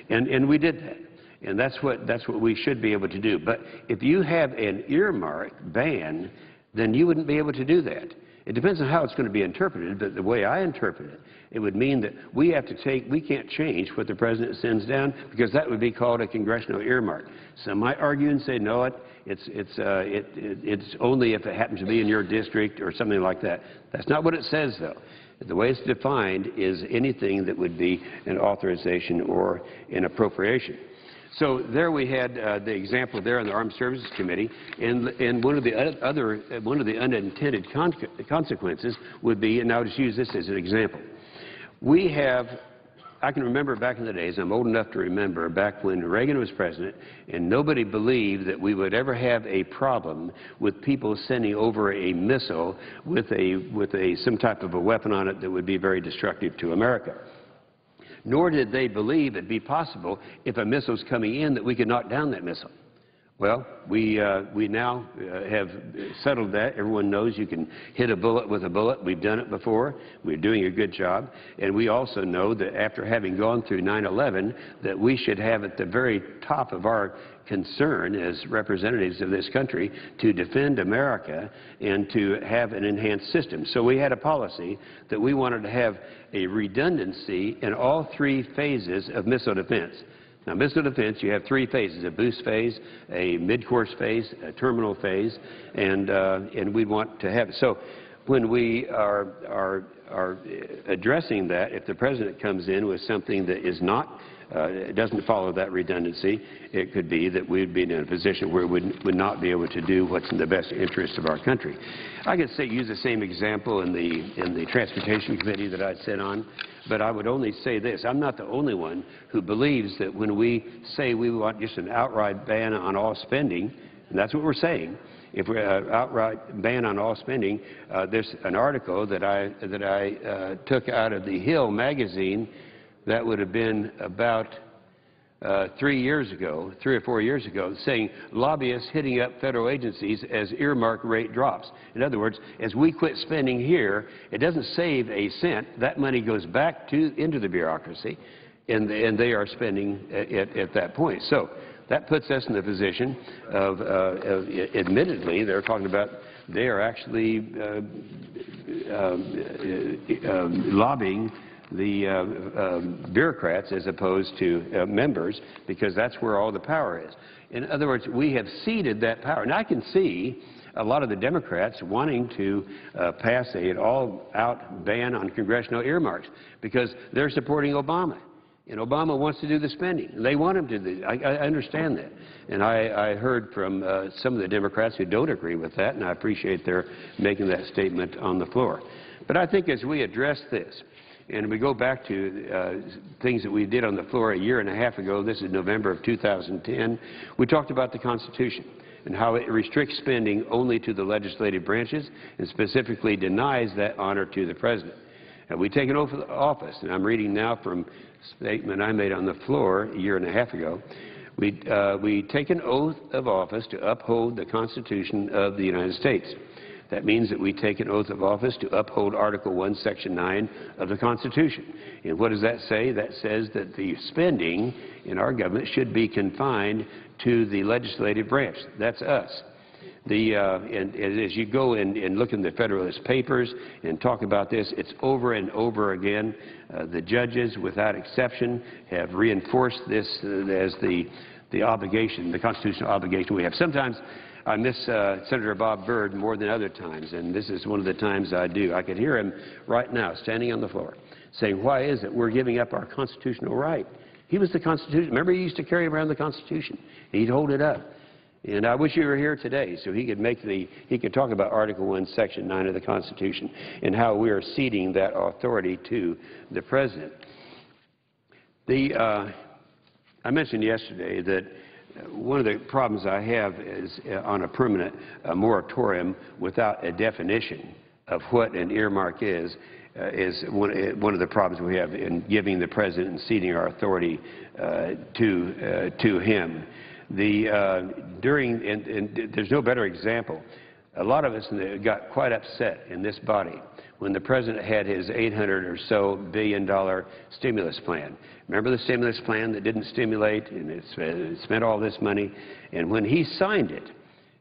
And we did that. And that's what we should be able to do. But if you have an earmark ban, then you wouldn't be able to do that. It depends on how it's going to be interpreted, but the way I interpret it, it would mean that we can't change what the President sends down because that would be called a congressional earmark. Some might argue and say, no, it's only if it happens to be in your district or something like that. That's not what it says, though. The way it's defined is anything that would be an authorization or an appropriation. So there we had the example there on the Armed Services Committee, and one of the unintended consequences would be, and I'll just use this as an example. I can remember back in the days, I'm old enough to remember back when Reagan was president, and nobody believed that we would ever have a problem with people sending over a missile with some type of a weapon on it that would be very destructive to America. Nor did they believe it'd be possible if a missile's coming in that we could knock down that missile. Well, we now have settled that. Everyone knows you can hit a bullet with a bullet. We've done it before. We're doing a good job. And we also know that after having gone through 9/11, that we should have at the very top of our concern as representatives of this country to defend America and to have an enhanced system. So we had a policy that we wanted to have a redundancy in all 3 phases of missile defense. Now, missile defense, you have 3 phases: a boost phase, a mid-course phase, a terminal phase, and we want to have it. So when we are addressing that, if the President comes in with something that is not it doesn't follow that redundancy, it could be that we'd be in a position where we would not be able to do what's in the best interest of our country. I could use the same example in the Transportation Committee that I sit on, but I would only say this. I'm not the only one who believes that when we say we want just an outright ban on all spending, and that's what we're saying, if we're outright ban on all spending, there's an article that I took out of the Hill magazine that would have been about 3 or 4 years ago, saying lobbyists hitting up federal agencies as earmark rate drops. In other words, as we quit spending here, it doesn't save a cent. That money goes back into the bureaucracy, and they are spending at that point. So that puts us in the position of admittedly, they're talking about they are actually lobbying the bureaucrats as opposed to members, because that's where all the power is. In other words, we have ceded that power. And I can see a lot of the Democrats wanting to pass an all-out ban on congressional earmarks because they're supporting Obama. And Obama wants to do the spending. They want him to do it. I understand that. And I heard from some of the Democrats who don't agree with that, and I appreciate their making that statement on the floor. But I think as we address this, and we go back to things that we did on the floor a year and a half ago, this is November of 2010, we talked about the Constitution and how it restricts spending only to the legislative branches and specifically denies that honor to the President. And we take an oath of office, and I'm reading now from a statement I made on the floor a year and a half ago. We take an oath of office to uphold the Constitution of the United States. That means that we take an oath of office to uphold Article 1, Section 9 of the Constitution. And what does that say? That says that the spending in our government should be confined to the legislative branch. That's us. And as you go and look in the Federalist Papers and talk about this, it's over and over again. The judges, without exception, have reinforced this as the obligation, the constitutional obligation we have. Sometimes I miss Senator Bob Byrd more than other times, and this is one of the times I do. I could hear him right now standing on the floor saying, why is it we're giving up our constitutional right? He was the Constitution. Remember, he used to carry around the Constitution. He'd hold it up. And I wish you were here today so he could talk about Article 1, Section 9 of the Constitution and how we are ceding that authority to the President. I mentioned yesterday that one of the problems I have is on a permanent moratorium without a definition of what an earmark is. is one of the problems we have in giving the President and ceding our authority to him. There's no better example. A lot of us got quite upset in this body when the President had his $800 or so billion stimulus plan. Remember the stimulus plan that didn't stimulate and it spent all this money? And when he signed it,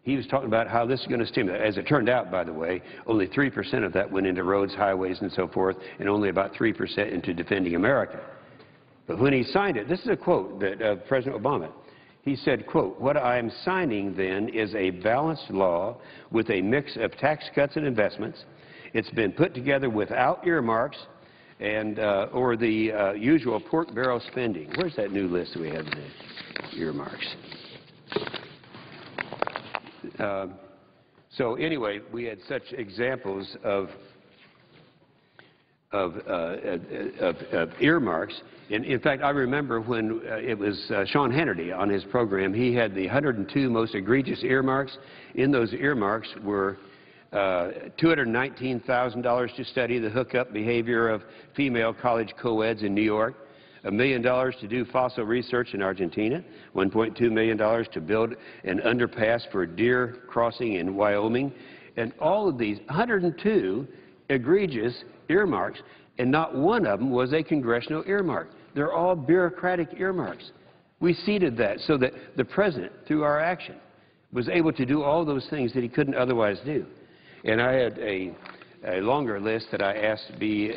he was talking about how this is going to stimulate. As it turned out, by the way, only 3% of that went into roads, highways, and so forth, and only about 3% into defending America. But when he signed it, this is a quote that President Obama, he said, quote, "What I am signing then is a balanced law with a mix of tax cuts and investments. It's been put together without earmarks and or the usual pork barrel spending." Where's that new list that we have today? Earmarks. So anyway, we had such examples of earmarks. And in fact, I remember when it was Sean Hannity on his program, he had the 102 most egregious earmarks. In those earmarks were $219,000 to study the hookup behavior of female college co-eds in New York, $1 million to do fossil research in Argentina, $1.2 million to build an underpass for deer crossing in Wyoming, and all of these 102 egregious earmarks, and not one of them was a congressional earmark. They're all bureaucratic earmarks. We ceded that so that the President, through our action, was able to do all those things that he couldn't otherwise do. And I had a longer list that I asked to be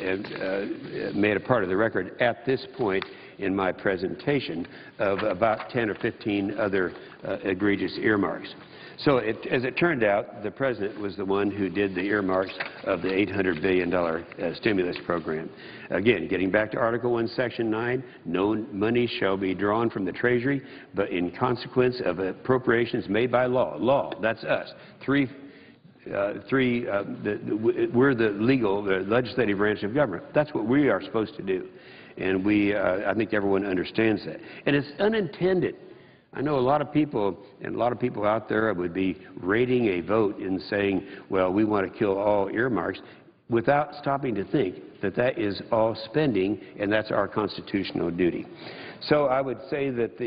made a part of the record at this point in my presentation of about 10 or 15 other egregious earmarks. So as it turned out, the President was the one who did the earmarks of the $800 billion stimulus program. Again, getting back to Article 1, Section 9, no money shall be drawn from the Treasury, but in consequence of appropriations made by law. Law, that's us. We're the legislative branch of government. That's what we are supposed to do. And I think everyone understands that. And it's unintended. I know a lot of people, and a lot of people out there would be rating a vote and saying, well, we want to kill all earmarks, without stopping to think that that is all spending, and that's our constitutional duty. So I would say that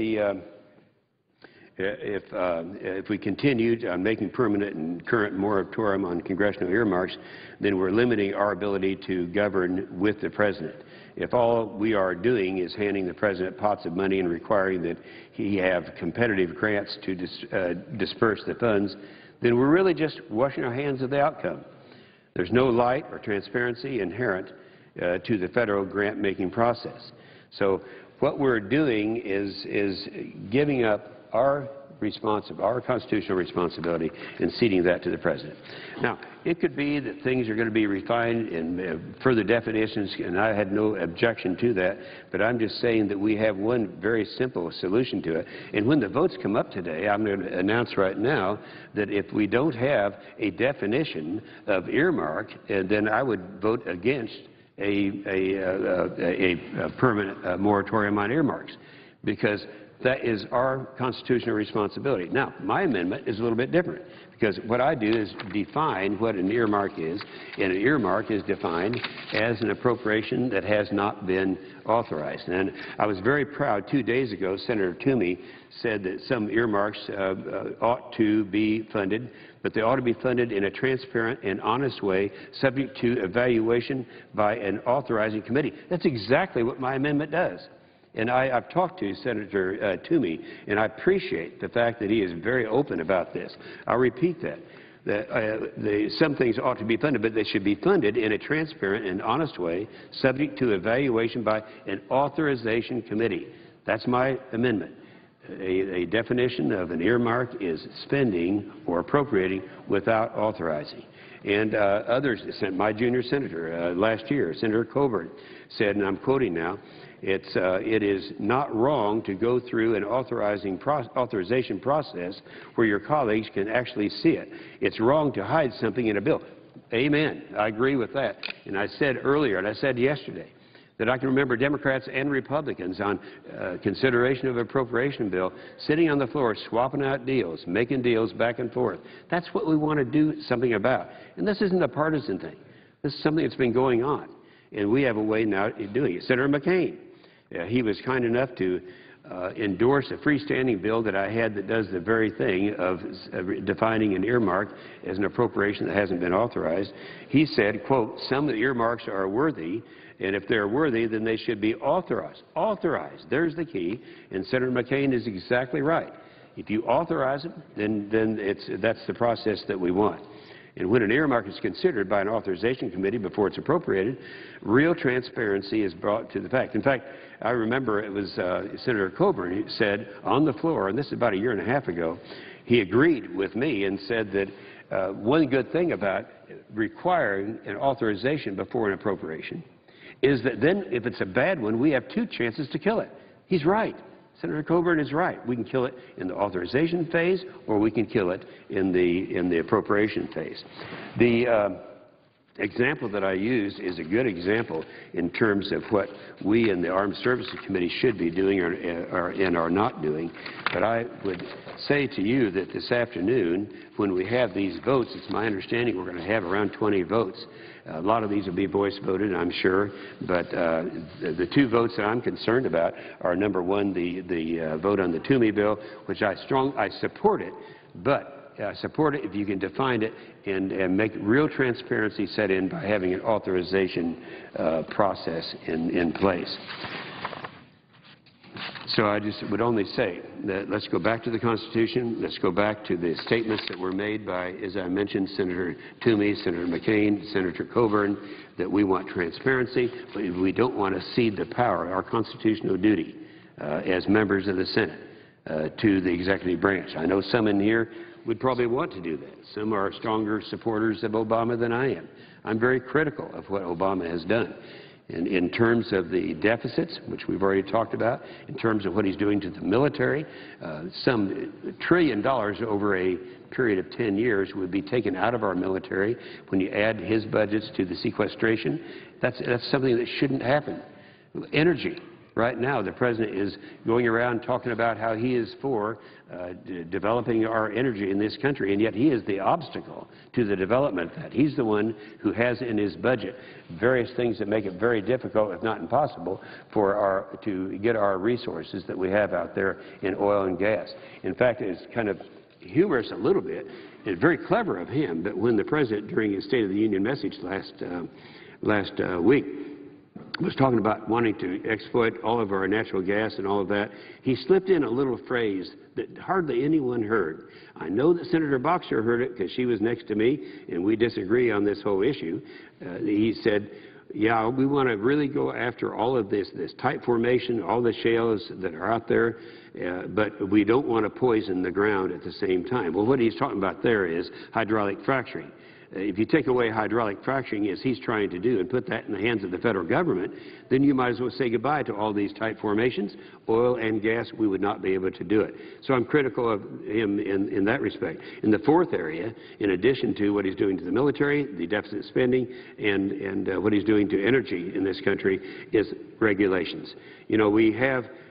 if we continue on making permanent and current moratorium on congressional earmarks, then we're limiting our ability to govern with the President. If all we are doing is handing the President pots of money and requiring that he have competitive grants to disperse the funds, then we're really just washing our hands of the outcome. There's no light or transparency inherent to the federal grant-making process. So what we're doing is giving up our constitutional responsibility and ceding that to the President. Now, it could be that things are going to be refined in further definitions, and I had no objection to that, but I'm just saying that we have one very simple solution to it. And when the votes come up today, I'm going to announce right now that if we don't have a definition of earmark, then I would vote against a permanent moratorium on earmarks, because that is our constitutional responsibility. Now, my amendment is a little bit different, because what I do is define what an earmark is, and an earmark is defined as an appropriation that has not been authorized. And I was very proud 2 days ago, Senator Toomey said that some earmarks ought to be funded, but they ought to be funded in a transparent and honest way, subject to evaluation by an authorizing committee. That's exactly what my amendment does. And I've talked to Senator Toomey, and I appreciate the fact that he is very open about this. I'll repeat that. Some things ought to be funded, but they should be funded in a transparent and honest way, subject to evaluation by an authorization committee. That's my amendment. A definition of an earmark is spending or appropriating without authorizing. And others, my junior senator last year, Senator Coburn, said, and I'm quoting now, it is not wrong to go through an authorization process where your colleagues can actually see it. It's wrong to hide something in a bill. Amen. I agree with that. And I said earlier, and I said yesterday, that I can remember Democrats and Republicans on consideration of an appropriation bill sitting on the floor swapping out deals, making deals back and forth. That's what we want to do something about. And this isn't a partisan thing. This is something that's been going on. And we have a way now of doing it. Senator McCain, he was kind enough to endorse a freestanding bill that I had that does the very thing of defining an earmark as an appropriation that hasn't been authorized. He said, quote, some of the earmarks are worthy, and if they're worthy, then they should be authorized. Authorized. There's the key. And Senator McCain is exactly right. If you authorize them, then that's the process that we want. And when an earmark is considered by an authorization committee before it's appropriated, real transparency is brought to the fact. In fact, I remember it was Senator Coburn who said on the floor, and this is about a year and a half ago, he agreed with me and said that one good thing about requiring an authorization before an appropriation is that then if it's a bad one, we have two chances to kill it. He's right. Senator Coburn is right. We can kill it in the authorization phase, or we can kill it in the appropriation phase. The example that I used is a good example in terms of what we in the Armed Services Committee should be doing and are not doing. But I would say to you that this afternoon, when we have these votes, it's my understanding we're going to have around 20 votes. A lot of these will be voice voted, I'm sure, but the two votes that I'm concerned about are, number one, the vote on the Toomey bill, which I support it, but I support it if you can define it and make real transparency set in by having an authorization process in place. So I just would only say that let's go back to the Constitution. Let's go back to the statements that were made by, as I mentioned, Senator Toomey, Senator McCain, Senator Coburn, that we want transparency, but we don't want to cede the power, our constitutional duty as members of the Senate to the executive branch. I know some in here would probably want to do that. Some are stronger supporters of Obama than I am. I'm very critical of what Obama has done. In terms of the deficits, which we've already talked about, in terms of what he's doing to the military, some $1 trillion over a period of 10 years would be taken out of our military. When you add his budgets to the sequestration, that's something that shouldn't happen. Energy. Right now, the President is going around talking about how he is for developing our energy in this country, and yet he is the obstacle to the development of that. He's the one who has in his budget various things that make it very difficult, if not impossible, to get our resources that we have out there in oil and gas. In fact, it's kind of humorous a little bit. It's very clever of him, but when the President, during his State of the Union message last week, was talking about wanting to exploit all of our natural gas and all of that, he slipped in a little phrase that hardly anyone heard. I know that Senator Boxer heard it because she was next to me, and we disagree on this whole issue. He said, yeah, we want to really go after all of this tight formation, all the shales that are out there, but we don't want to poison the ground at the same time. Well, what he's talking about there is hydraulic fracturing. If you take away hydraulic fracturing, as he's trying to do, and put that in the hands of the federal government, then you might as well say goodbye to all these tight formations. Oil and gas, we would not be able to do it. So I'm critical of him in that respect. In the fourth area, in addition to what he's doing to the military, the deficit spending, and what he's doing to energy in this country, is regulations. You know,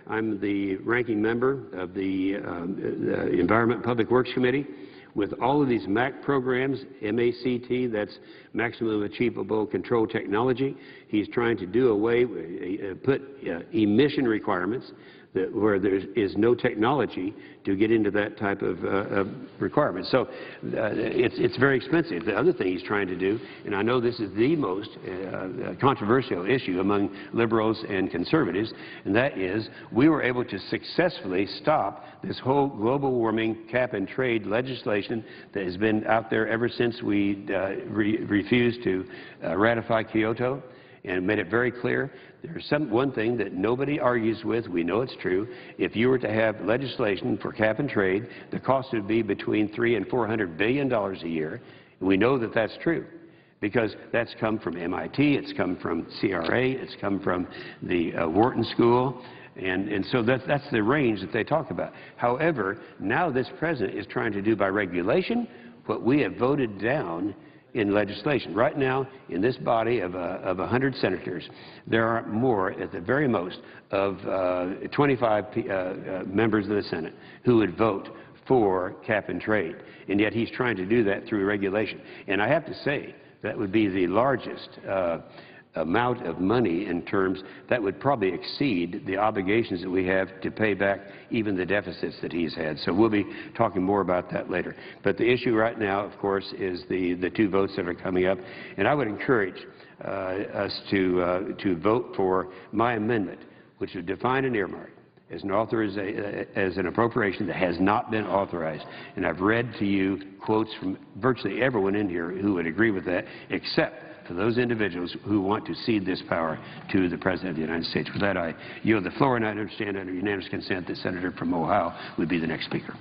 I'm the ranking member of the Environment and Public Works Committee. With all of these MAC programs, MACT, that's Maximum Achievable Control Technology, he's trying to do away with, put emission requirements where there is no technology to get into that type of requirement. So it's very expensive. The other thing he's trying to do, and I know this is the most controversial issue among liberals and conservatives, and that is we were able to successfully stop this whole global warming cap and trade legislation that has been out there ever since we refused to ratify Kyoto, and made it very clear. There's one thing that nobody argues with. We know it's true. If you were to have legislation for cap and trade, the cost would be between $300 and $400 billion a year. And we know that that's true because that's come from MIT, it's come from CRA, it's come from the Wharton School. And so that's the range that they talk about. However, now this President is trying to do by regulation what we have voted down in legislation. Right now, in this body of 100 senators, there are more, at the very most, of 25 members of the Senate who would vote for cap and trade. And yet he's trying to do that through regulation. And I have to say, that would be the largest amount of money in terms that would probably exceed the obligations that we have to pay back even the deficits that he's had. So we'll be talking more about that later. But the issue right now, of course, is the two votes that are coming up. And I would encourage us to vote for my amendment, which would define an earmark as an appropriation that has not been authorized. And I've read to you quotes from virtually everyone in here who would agree with that, except for those individuals who want to cede this power to the President of the United States. With that, I yield the floor, and I understand under unanimous consent that Senator from Ohio would be the next speaker.